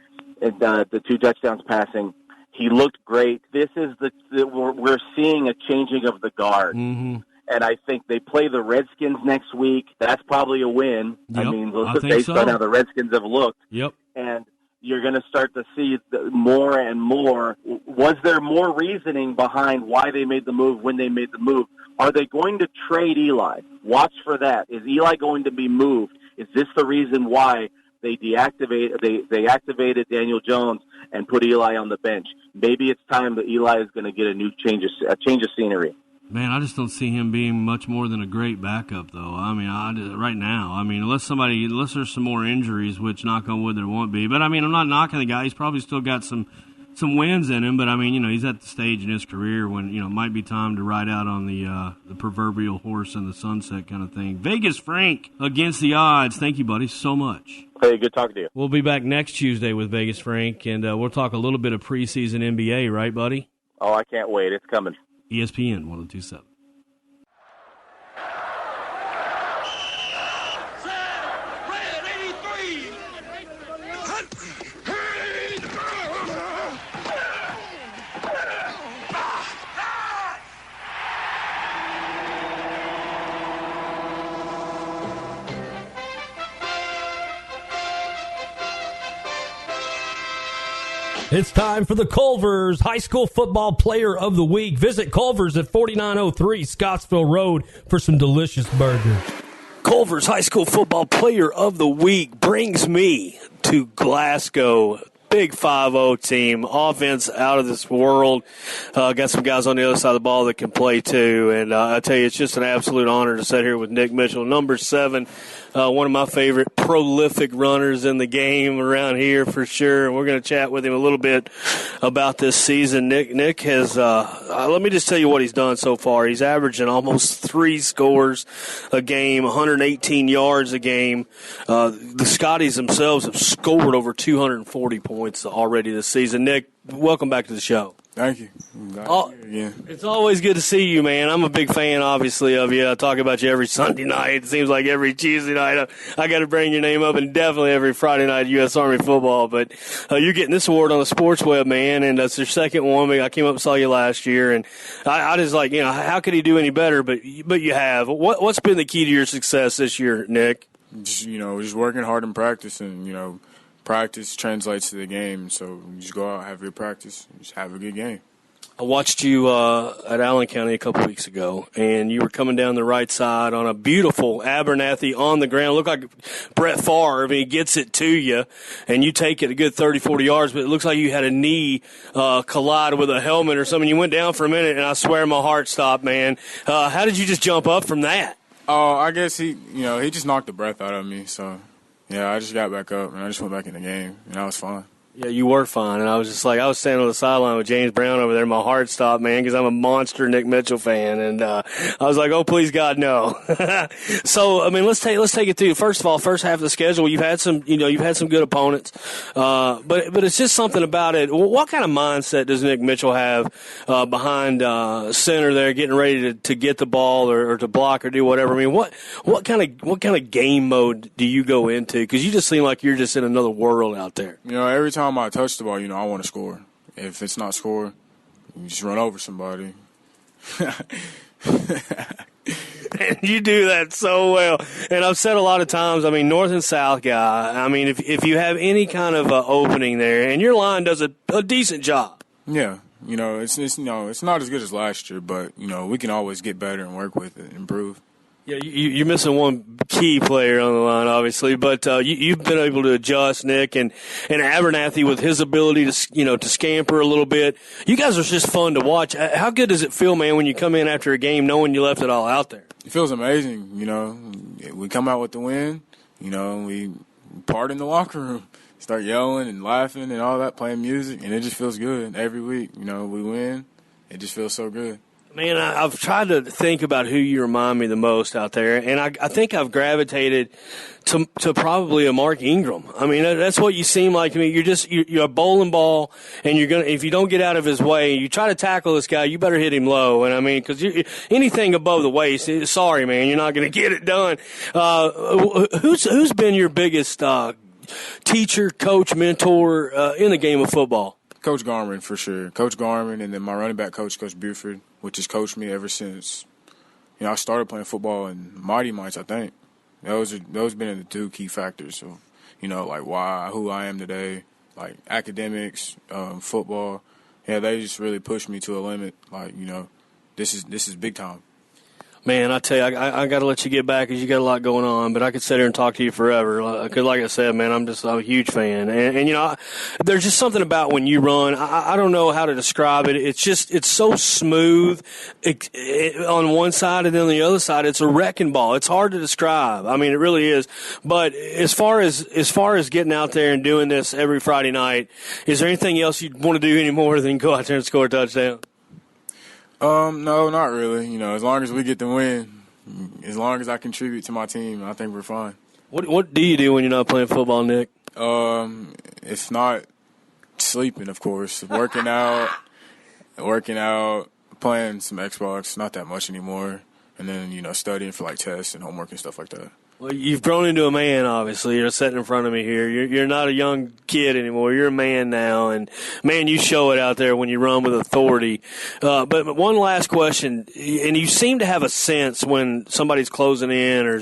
and the 2 touchdowns passing. He looked great. This is we're seeing a changing of the guard. Mm-hmm. And I think they play the Redskins next week. That's probably a win. Yep, based on how the Redskins have looked. Yep. And you're going to start to see more and more. Was there more reasoning behind why they made the move when they made the move? Are they going to trade Eli? Watch for that. Is Eli going to be moved? Is this the reason why they activated Daniel Jones and put Eli on the bench? Maybe it's time that Eli is going to get a change of scenery. Man, I just don't see him being much more than a great backup, though. I mean, right now, unless there's some more injuries, which knock on wood there won't be. But I mean, I'm not knocking the guy. He's probably still got some wins in him. But I mean, he's at the stage in his career when it might be time to ride out on the proverbial horse in the sunset kind of thing. Vegas Frank against the odds. Thank you, buddy, so much. Hey, good talking to you. We'll be back next Tuesday with Vegas Frank, and we'll talk a little bit of preseason NBA, right, buddy? Oh, I can't wait. It's coming. ESPN 102.7. It's time for the Culver's High School Football Player of the Week. Visit Culver's at 4903 Scottsville Road for some delicious burgers. Culver's High School Football Player of the Week brings me to Glasgow. Big 5-0 team, offense out of this world. Got some guys on the other side of the ball that can play too. And I tell you, it's just an absolute honor to sit here with Nick Mitchell, number 7. One of my favorite prolific runners in the game around here for sure. And we're going to chat with him a little bit about this season. Nick has, let me just tell you what he's done so far. He's averaging almost 3 scores a game, 118 yards a game. The Scotties themselves have scored over 240 points already this season. Nick, welcome back to the show. Thank you. It's always good to see you, man. I'm a big fan, obviously, of you. I talk about you every Sunday night. It seems like every Tuesday night I got to bring your name up, and definitely every Friday night U.S. Army football. But you're getting this award on the Sports Web, man, and that's your second one. I came up and saw you last year, and I just how could he do any better? But you have. What's been the key to your success this year, Nick? Just working hard in practice, and practice translates to the game. So you just go out, have your practice, and just have a good game. I watched you at Allen County a couple weeks ago, and you were coming down the right side on a beautiful Abernathy on the ground. Looked like Brett Favre, and he gets it to you, and you take it a good 30, 40 yards, but it looks like you had a knee collide with a helmet or something. You went down for a minute, and I swear my heart stopped, man. How did you just jump up from that? Oh, I guess he just knocked the breath out of me, so yeah, I just got back up, and I just went back in the game, and that was fine. Yeah, you were fine, and I was just I was standing on the sideline with James Brown over there. My heart stopped, man, because I'm a monster Nick Mitchell fan, and I was like, "Oh, please God, no!" So, I mean, let's take it through. First of all, first half of the schedule, you've had some good opponents, but it's just something about it. What kind of mindset does Nick Mitchell have behind center there, getting ready to get the ball or to block or do whatever? I mean, what kind of game mode do you go into? Because you just seem like you're just in another world out there. Every time I touch the ball, I want to score. If it's not score, you just run over somebody. And you do that so well. And I've said a lot of times, north and south guy, if you have any kind of opening there, and your line does a decent job. Yeah. It's not as good as last year, but, we can always get better and work with it and improve. Yeah, you're missing one key player on the line, obviously, but you've been able to adjust, Nick, and Abernathy with his ability to scamper a little bit. You guys are just fun to watch. How good does it feel, man, when you come in after a game knowing you left it all out there? It feels amazing. We come out with the win. We part in the locker room. start yelling and laughing and all that, playing music, and it just feels good every week. You know, we win. It just feels so good. Man, I've tried to think about who you remind me the most out there, and I think I've gravitated to probably a Mark Ingram. I mean, that's what you seem like to me. You're a bowling ball, and if you don't get out of his way, you try to tackle this guy, you better hit him low. And I mean, because anything above the waist, sorry, man, you're not going to get it done. Who's been your biggest teacher, coach, mentor in the game of football? Coach Garmin, for sure. Coach Garmin, and then my running back coach, Coach Buford, which has coached me ever since, I started playing football in Mighty Mites, I think. Those been the two key factors of, like who I am today, like academics, football. Yeah, they just really pushed me to a limit. Like, this is big time. Man, I tell you, I got to let you get back because you got a lot going on, but I could sit here and talk to you forever. Because like I said, man, I'm a huge fan. And there's just something about when you run, I don't know how to describe it. It's so smooth on one side, and then on the other side, it's a wrecking ball. It's hard to describe. I mean, it really is. But as far as getting out there and doing this every Friday night, is there anything else you'd want to do any more than go out there and score a touchdown? No, not really. As long as we get the win, as long as I contribute to my team, I think we're fine. What do you do when you're not playing football, Nick? If not sleeping, of course, working out, playing some Xbox, not that much anymore, and then studying for like tests and homework and stuff like that. Well, you've grown into a man, obviously. You're sitting in front of me here. You're not a young kid anymore. You're a man now. And, man, you show it out there when you run with authority. But one last question. And you seem to have a sense when somebody's closing in or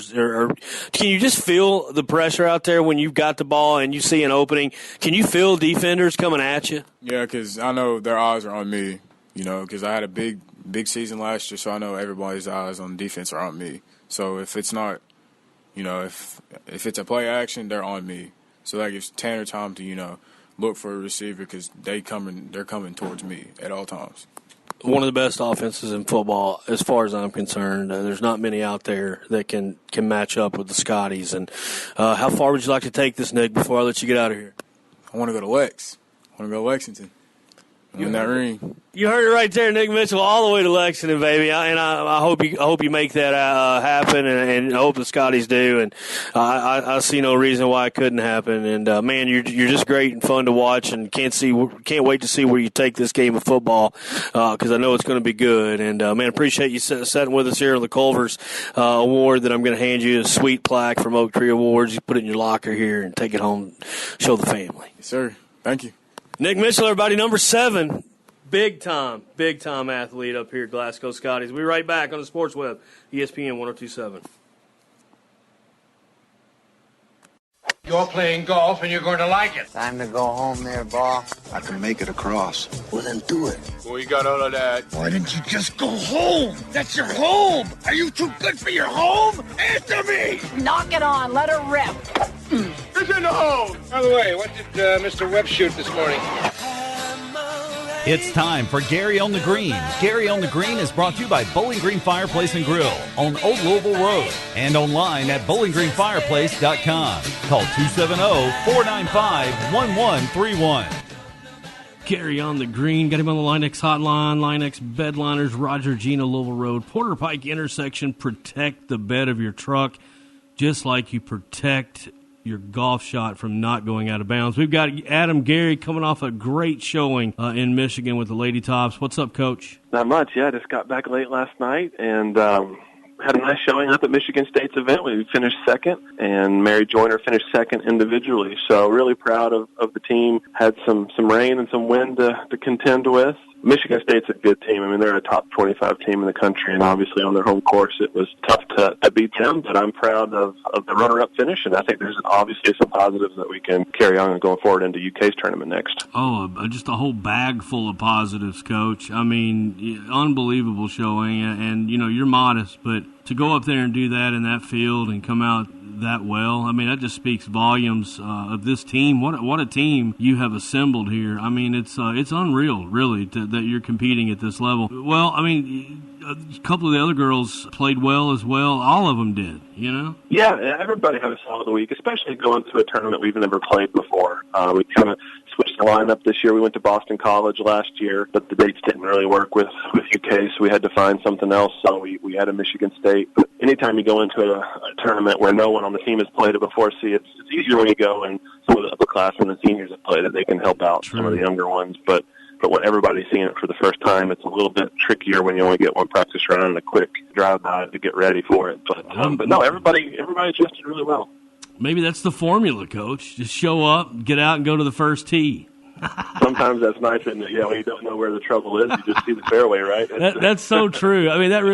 can you just feel the pressure out there when you've got the ball and you see an opening? Can you feel defenders coming at you? Yeah, because I know their eyes are on me, because I had a big season last year, so I know everybody's eyes on defense are on me. So if it's not – if it's a play action, they're on me. So that gives Tanner time to, look for a receiver because they're coming towards me at all times. One of the best offenses in football, as far as I'm concerned. There's not many out there that can match up with the Scotties. And how far would you like to take this, Nick, before I let you get out of here? I want to go to Lex. I want to go to Lexington. Win that ring. You heard it right there, Nick Mitchell, all the way to Lexington, baby. I hope you make that happen, and I hope the Scotties do. And I see no reason why it couldn't happen. And man, you're just great and fun to watch, and can't wait to see where you take this game of football because I know it's going to be good. And man, appreciate you sitting with us here on the Culver's award that I'm going to hand you, a sweet plaque from Oak Tree Awards. You put it in your locker here and take it home, show the family. Yes, sir. Thank you. Nick Mitchell, everybody, number 7. Big time athlete up here at Glasgow Scotties. We'll be right back on the Sports Web, ESPN 102.7. You're playing golf and you're going to like it. Time to go home there, ball. I can make it across. Well, then do it. Well, you got all of that. Why didn't you just go home? That's your home. Are you too good for your home? Answer me. Knock it on. Let her rip. It's in the hole. By the way, what did Mr. Webb shoot this morning? It's time for Gary on the Green. Gary on the Green is brought to you by Bowling Green Fireplace and Grill on Old Louisville Road and online at bowlinggreenfireplace.com. Call 270-495-1131. Gary on the Green. Got him on the Line-X hotline. Line-X Bedliners, Roger Gino, Louisville Road, Porter Pike intersection. Protect the bed of your truck just like you protect your golf shot from not going out of bounds. We've got Adam Gary coming off a great showing in Michigan with the Lady Tops. What's up, Coach? Not much. Yeah, I just got back late last night and had a nice showing up at Michigan State's event. We finished second, and Mary Joyner finished second individually. So really proud of the team. Had some rain and some wind to contend with. Michigan State's a good team. I mean, they're a top 25 team in the country, and obviously on their home course it was tough to beat them, but I'm proud of the runner-up finish, and I think there's obviously some positives that we can carry on going forward into UK's tournament next. Oh, just a whole bag full of positives, Coach. I mean, unbelievable showing, and, you're modest, but to go up there and do that in that field and come out that well. I mean, that just speaks volumes of this team. What a team you have assembled here. I mean, it's unreal, really, that you're competing at this level. Well, I mean, a couple of the other girls played well as well. All of them did, you know? Yeah, everybody had a solid week, especially going to a tournament we've never played before. We kind of switched the lineup this year. We went to Boston College last year, but the dates didn't really work with UK, so we had to find something else. So we had a Michigan State. But anytime you go into a tournament where no one on the team has played it before, it's easier when you go and some of the upperclassmen and the seniors have played it. They can help out some of the younger ones, but when everybody's seeing it for the first time, it's a little bit trickier when you only get one practice run and a quick drive-by to get ready for it. But no, everybody adjusted really well. Maybe that's the formula, Coach. Just show up, get out, and go to the first tee. Sometimes that's nice, isn't it? Yeah, when you don't know where the trouble is, you just see the fairway, right? That's so true. I mean, there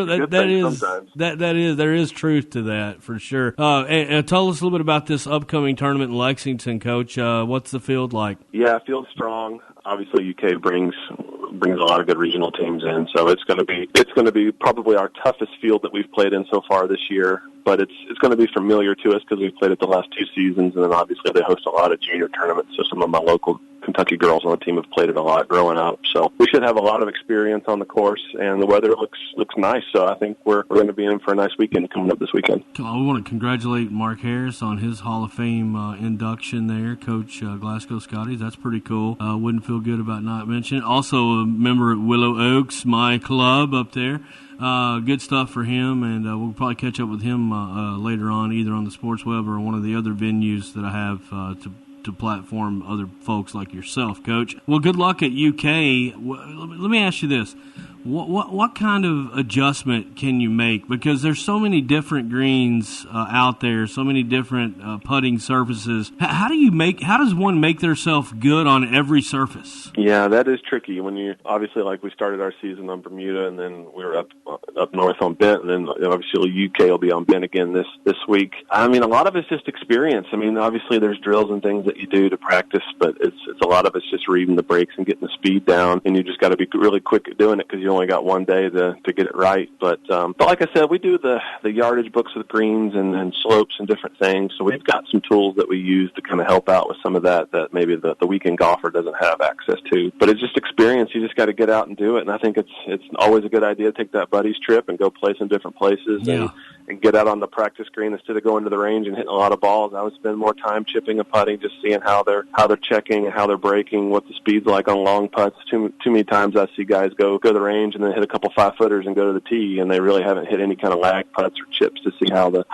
is truth to that for sure. And tell us a little bit about this upcoming tournament in Lexington, Coach. What's the field like? Yeah, field's strong. Obviously, UK brings a lot of good regional teams in, so it's going to be probably our toughest field that we've played in so far this year. But it's going to be familiar to us because we've played it the last 2 seasons, and then obviously they host a lot of junior tournaments. So some of my local Kentucky girls on the team have played it a lot growing up. So we should have a lot of experience on the course, and the weather looks nice. So I think we're going to be in for a nice weekend coming up this weekend. We want to congratulate Mark Harris on his Hall of Fame induction there, Coach Glasgow Scotties. That's pretty cool. Wouldn't feel good about not mentioning. Also a member at Willow Oaks, my club up there. Good stuff for him, and we'll probably catch up with him later on, either on the Sports Webb or one of the other venues that I have to platform other folks like yourself, Coach. Well, good luck at UK. Let me ask you this. What kind of adjustment can you make? Because there's so many different greens out there, so many different putting surfaces. How does one make themselves good on every surface? Yeah, that is tricky. When you obviously, like, we started our season on Bermuda, and then we were up north on Bent, and then obviously UK will be on Bent again this week. I mean, a lot of it's just experience. I mean, obviously there's drills and things that you do to practice, but it's a lot of it's just reading the breaks and getting the speed down, and you just got to be really quick at doing it because you only got one day to get it right. But like I said, we do the yardage books with greens and slopes and different things. So we've got some tools that we use to kind of help out with some of that maybe the weekend golfer doesn't have access to. But it's just experience. You just got to get out and do it. And I think it's always a good idea to take that buddies trip and go play some different places and get out on the practice green instead of going to the range and hitting a lot of balls. I would spend more time chipping and putting, just seeing how they're checking and how they're breaking, what the speed's like on long putts. Too many times I see guys go to the range and then hit a couple 5-footers and go to the tee, and they really haven't hit any kind of lag putts or chips to see how the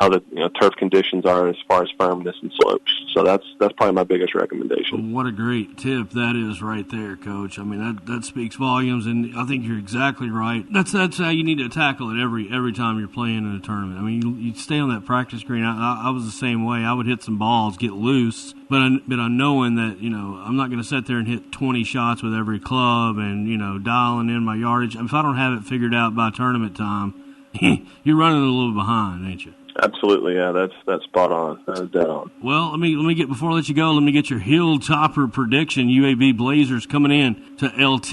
turf conditions are as far as firmness and slopes. So that's probably my biggest recommendation. What a great tip that is right there, Coach. I mean, that speaks volumes, and I think you're exactly right. That's how you need to tackle it every time you're playing in a tournament. I mean, you stay on that practice green. I was the same way. I would hit some balls, get loose, but I'm knowing that I'm not going to sit there and hit 20 shots with every club and dialing in my yardage. If I don't have it figured out by tournament time, you're running a little behind, ain't you? Absolutely, yeah, that's spot on. That is dead on. Well, let me get before I let you go. Let me get your Hilltopper prediction. UAB Blazers coming in to LT.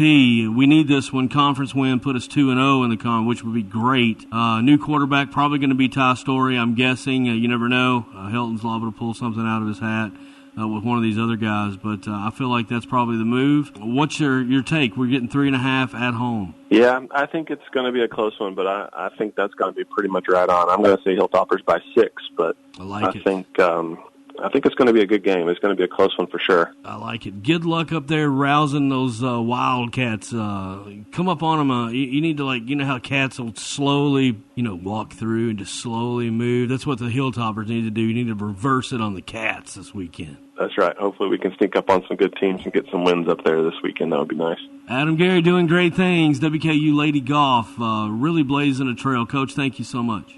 We need this one. Conference win put us 2-0 in the con, which would be great. New quarterback probably going to be Ty Story. I'm guessing. You never know. Helton's liable to pull something out of his hat with one of these other guys, but I feel like that's probably the move. What's your take? We're getting 3.5 at home. Yeah, I think it's going to be a close one, but I think that's going to be pretty much right on. I'm going to say Hilltoppers by 6, but I think it's going to be a good game. It's going to be a close one for sure. I like it. Good luck up there rousing those Wildcats. Come up on them. You need to, how cats will slowly, walk through and just slowly move. That's what the Hilltoppers need to do. You need to reverse it on the Cats this weekend. That's right. Hopefully we can sneak up on some good teams and get some wins up there this weekend. That would be nice. Adam Garret doing great things. WKU Lady Golf, really blazing a trail. Coach, thank you so much.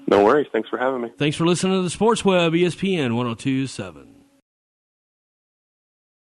No worries. Thanks for having me. Thanks for listening to the Sports Web, ESPN 102.7.